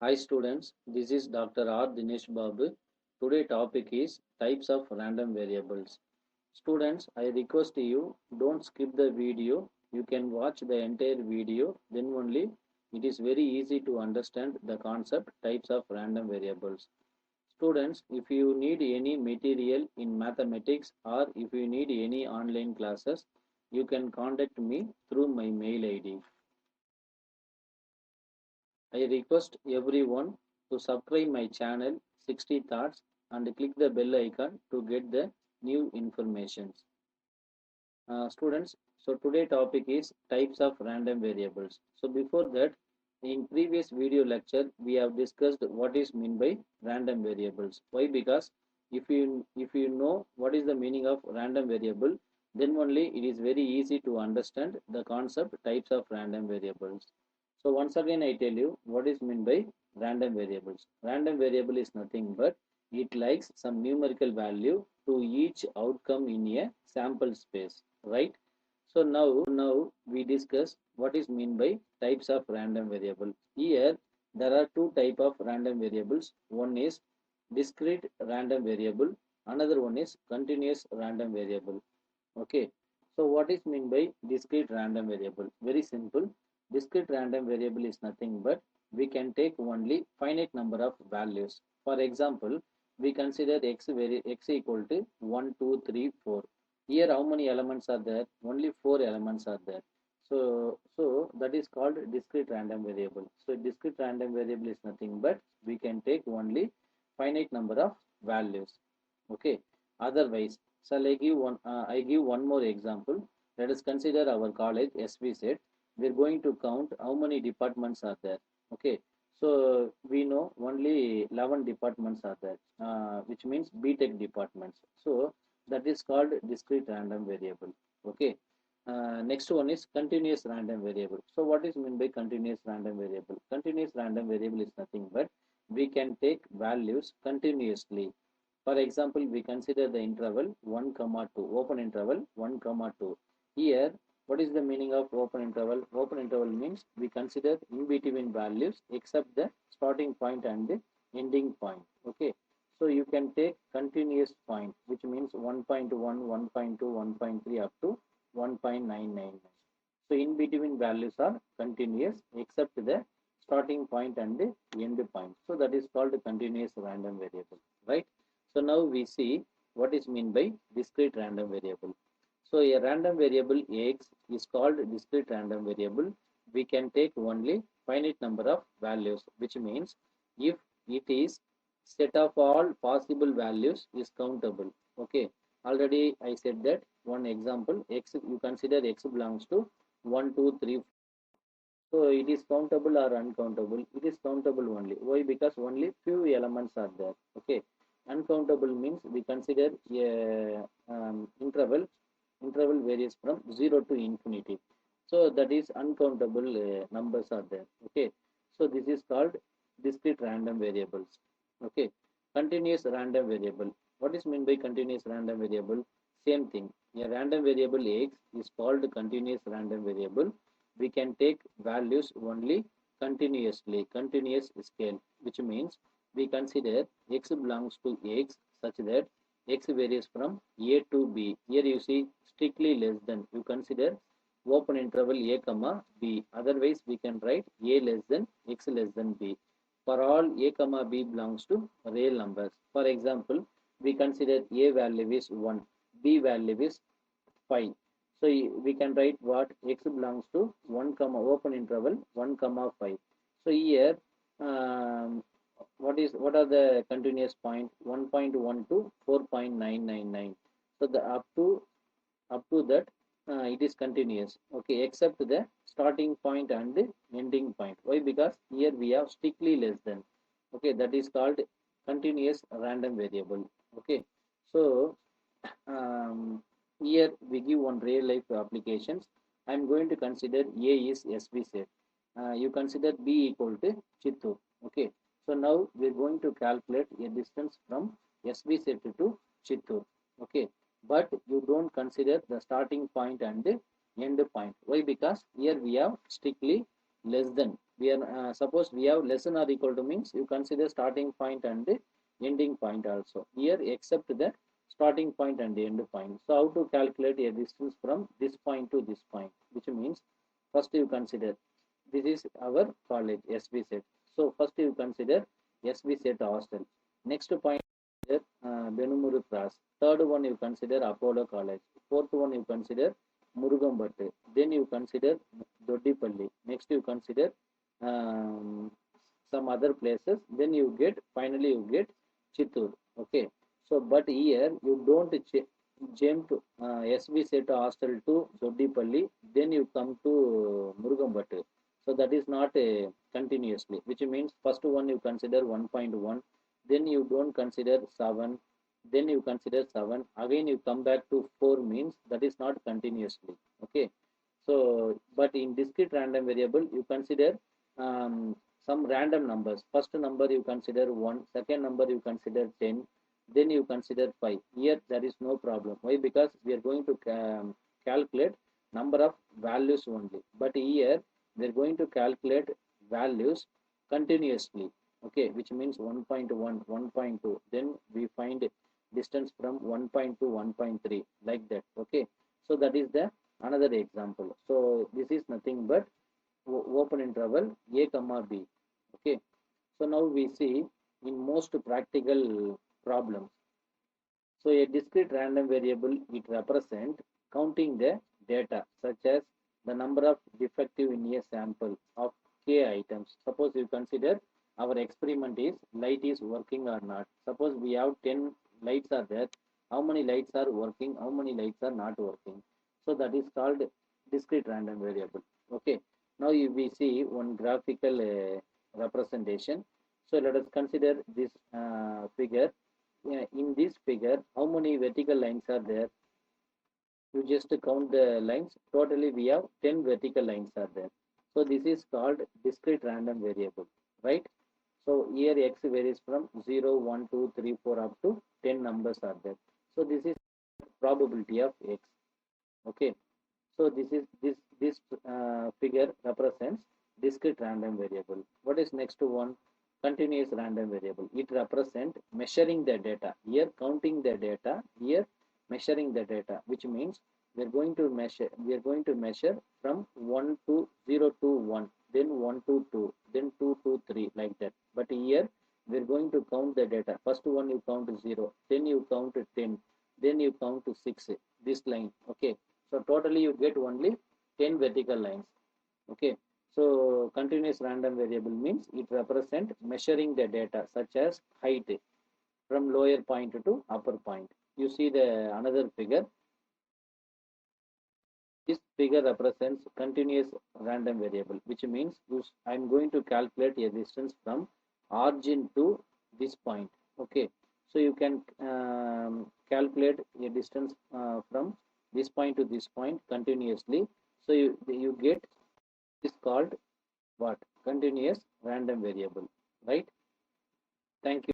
Hi students, this is Dr. R. Dinesh Babu. Today topic is types of random variables. Students, I request you don't skip the video. You can watch the entire video, then only it is very easy to understand the concept types of random variables. Students, if you need any material in mathematics or if you need any online classes, you can contact me through my mail ID. I request everyone to subscribe my channel 60 Thoughts and click the bell icon to get the new information. Students, so today topic is types of random variables. So before that, in previous video lecture, we have discussed what is meant by random variables. Why? Because if you know what is the meaning of random variable, then only it is very easy to understand the concept types of random variables. So once again, I tell you what is meant by random variables. Random variable is nothing but it likes some numerical value to each outcome in a sample space, right? So now we discuss what is mean by types of random variable. Here there are two type of random variables. One is discrete random variable, another one is continuous random variable. Okay, so what is mean by discrete random variable? Very simple. Discrete random variable is nothing but we can take only finite number of values. For example, we consider x equal to 1, 2, 3, 4. Here how many elements are there? Only 4 elements are there. So that is called discrete random variable. So discrete random variable is nothing but we can take only finite number of values. Okay. Otherwise, shall I give one more example. Let us consider our college SVZ. We are going to count how many departments are there. Okay. So we know only 11 departments are there, which means BTech departments. So that is called discrete random variable. Okay. Next one is continuous random variable. So what is meant by continuous random variable? Continuous random variable is nothing but we can take values continuously. For example, we consider the interval 1 comma 2, open interval 1 comma 2. Here, what is the meaning of open interval? Open interval means we consider in between values except the starting point and the ending point. Okay. So you can take continuous point, which means 1.1, 1.2, 1.3 up to 1.999. So in between values are continuous except the starting point and the end point. So that is called continuous random variable, right? So now we see what is meant by discrete random variable. So a random variable x is called discrete random variable. We can take only finite number of values, which means if it is set of all possible values is countable. Okay. Already I said that one example x, you consider x belongs to 1, 2, 3. So it is countable or uncountable? It is countable only. Why? Because only few elements are there. Okay. Uncountable means we consider a interval. Interval varies from 0 to infinity. So that is uncountable numbers are there. Okay. So this is called discrete random variables. Okay. Continuous random variable. What is meant by continuous random variable? Same thing. A random variable x is called continuous random variable. We can take values only continuously, continuous scale, which means we consider x belongs to x such that x varies from a to b. Here you see strictly less than. You consider open interval a comma b. Otherwise, we can write a less than x less than b. For all a comma b belongs to real numbers. For example, we consider a value is 1, b value is 5. So we can write what x belongs to 1 comma open interval 1 comma 5. So here what are the continuous point 1.1 to 4.999. So the up to that it is continuous. Okay, except the starting point and the ending point. Why? Because here we have strictly less than. Okay, that is called continuous random variable. Okay, so here we give one real life applications. I'm going to consider A is SB set. You consider B equal to Chittur. Okay. So now we're going to calculate a distance from SB set to Chittur. Okay. But you don't consider the starting point and the end point. Why? Because here we have strictly less than. we are suppose we have less than or equal to means you consider starting point and the ending point also. Here except the starting point and the end point. So how to calculate a distance from this point to this point, which means first you consider this is our college SB set. So first you consider SB set hostel. Next point Benumuru Cross. Third one you consider Apollo College. Fourth one you consider Murugambattu. Then you consider Doddipalli. Next you consider um, some other places. Then you get finally you get Chittur. Okay. So but here you don't jump SB set hostel to Doddipalli. Then you come to Murugambattu. So that is not continuously, which means first one you consider 1.1, then you don't consider 7, then you consider 7, again you come back to 4 means that is not continuously. Okay. So, but in discrete random variable, you consider some random numbers. First number you consider 1, second number you consider 10, then you consider 5. Here there is no problem. Why? Because we are going to calculate number of values only. But here we are going to calculate values continuously. Okay, which means 1.1, 1.2. Then we find distance from 1.2, 1.3 like that. Okay, so that is the another example. So this is nothing but open interval a comma b. Okay, so now we see in most practical problems. So a discrete random variable, it represents counting the data such as the number of defective in a sample of k items. Suppose you consider our experiment is light is working or not. Suppose we have 10 lights are there. How many lights are working? How many lights are not working? So that is called discrete random variable. Okay. Now we see one graphical representation. So let us consider this figure. In this figure, how many vertical lines are there? You just count the lines. Totally, we have 10 vertical lines are there. So this is called discrete random variable, right? So here x varies from 0, 1, 2, 3, 4 up to 10 numbers are there. So this is probability of x. Okay. So this figure represents discrete random variable. What is next to one? Continuous random variable. It represents measuring the data. Here counting the data. Here measuring the data, which means we are going to measure from 1 to 0 to 1, then 1 to 2, then 2 to 3 like that. But here we are going to count the data. First one you count 0, then you count 10, then you count 6. This line. Okay. So totally you get only 10 vertical lines. Okay. So continuous random variable means it represents measuring the data such as height from lower point to upper point. You see the another figure. This figure represents continuous random variable, which means I'm going to calculate a distance from origin to this point. Okay. So you can calculate a distance from this point to this point continuously. So you get this called what? Continuous random variable, right? Thank you.